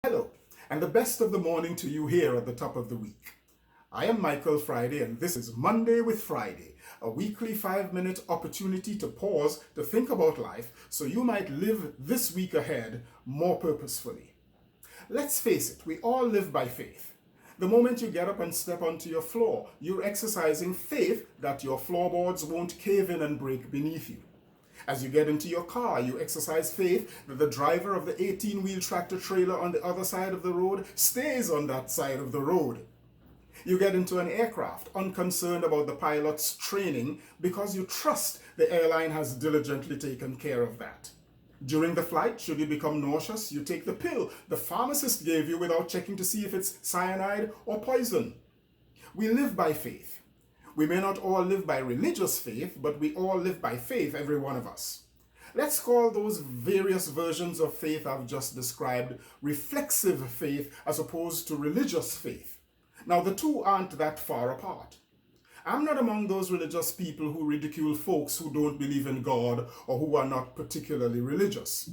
Hello, and the best of the morning to you here at the top of the week. I am Michael Friday, and this is Monday with Friday, a weekly 5-minute opportunity to pause to think about life so you might live this week ahead more purposefully. Let's face it, we all live by faith. The moment you get up and step onto your floor, you're exercising faith that your floorboards won't cave in and break beneath you. As you get into your car, you exercise faith that the driver of the 18-wheel tractor trailer on the other side of the road stays on that side of the road. You get into an aircraft, unconcerned about the pilot's training because you trust the airline has diligently taken care of that. During the flight, should you become nauseous, you take the pill the pharmacist gave you without checking to see if it's cyanide or poison. We live by faith. We may not all live by religious faith, but we all live by faith, every one of us. Let's call those various versions of faith I've just described reflexive faith as opposed to religious faith. Now, the two aren't that far apart. I'm not among those religious people who ridicule folks who don't believe in God or who are not particularly religious.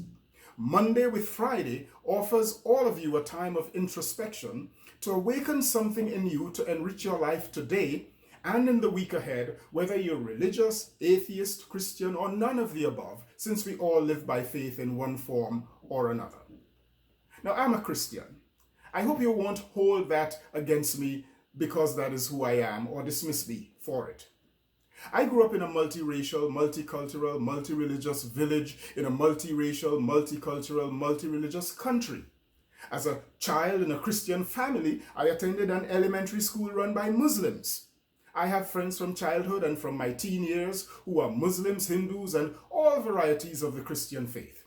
Monday with Friday offers all of you a time of introspection to awaken something in you to enrich your life today and in the week ahead, whether you're religious, atheist, Christian, or none of the above, since we all live by faith in one form or another. Now, I'm a Christian. I hope you won't hold that against me because that is who I am or dismiss me for it. I grew up in a multiracial, multicultural, multireligious village in a multiracial, multicultural, multireligious country. As a child in a Christian family, I attended an elementary school run by Muslims. I have friends from childhood and from my teen years who are Muslims, Hindus, and all varieties of the Christian faith.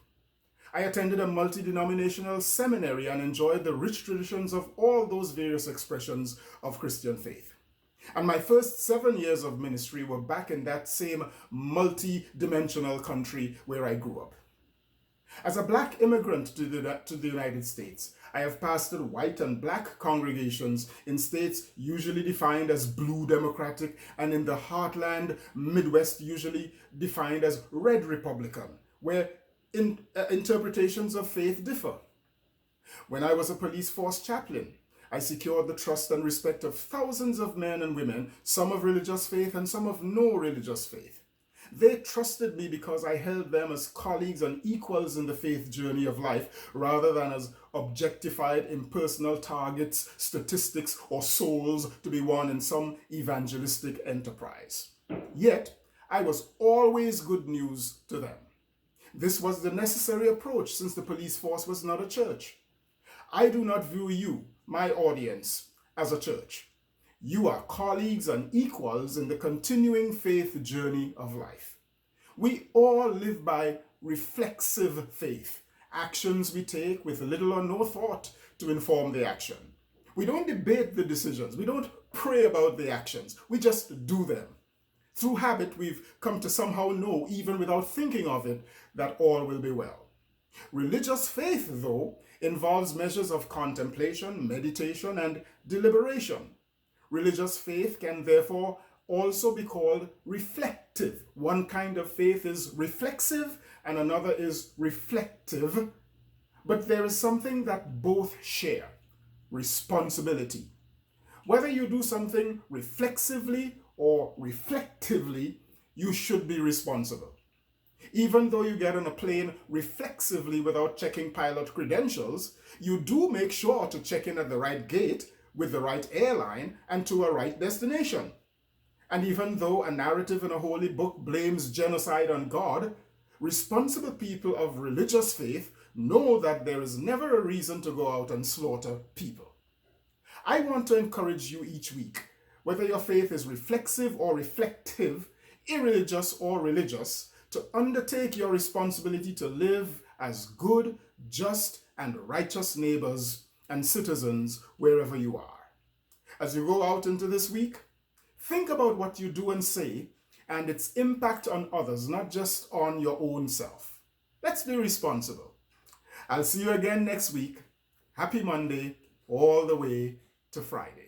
I attended a multi-denominational seminary and enjoyed the rich traditions of all those various expressions of Christian faith. And my first 7 years of ministry were back in that same multi-dimensional country where I grew up. As a black immigrant to the United States, I have pastored white and black congregations in states usually defined as blue Democratic and in the heartland Midwest usually defined as red Republican, where interpretations of faith differ. When I was a police force chaplain, I secured the trust and respect of thousands of men and women, some of religious faith and some of no religious faith. They trusted me because I held them as colleagues and equals in the faith journey of life, rather than as objectified impersonal targets, statistics, or souls to be won in some evangelistic enterprise. Yet, I was always good news to them. This was the necessary approach since the police force was not a church. I do not view you, my audience, as a church. You are colleagues and equals in the continuing faith journey of life. We all live by reflexive faith, actions we take with little or no thought to inform the action. We don't debate the decisions. We don't pray about the actions. We just do them. Through habit, we've come to somehow know, even without thinking of it, that all will be well. Religious faith, though, involves measures of contemplation, meditation, and deliberation. Religious faith can therefore also be called reflective. One kind of faith is reflexive and another is reflective. But there is something that both share: responsibility. Whether you do something reflexively or reflectively, you should be responsible. Even though you get on a plane reflexively without checking pilot credentials, you do make sure to check in at the right gate, with the right airline, and to a right destination. And even though a narrative in a holy book blames genocide on God, responsible people of religious faith know that there is never a reason to go out and slaughter people. I want to encourage you each week, whether your faith is reflexive or reflective, irreligious or religious, to undertake your responsibility to live as good, just, and righteous neighbors and citizens wherever you are. As you go out into this week, think about what you do and say and its impact on others, not just on your own self. Let's be responsible. I'll see you again next week. Happy Monday, all the way to Friday.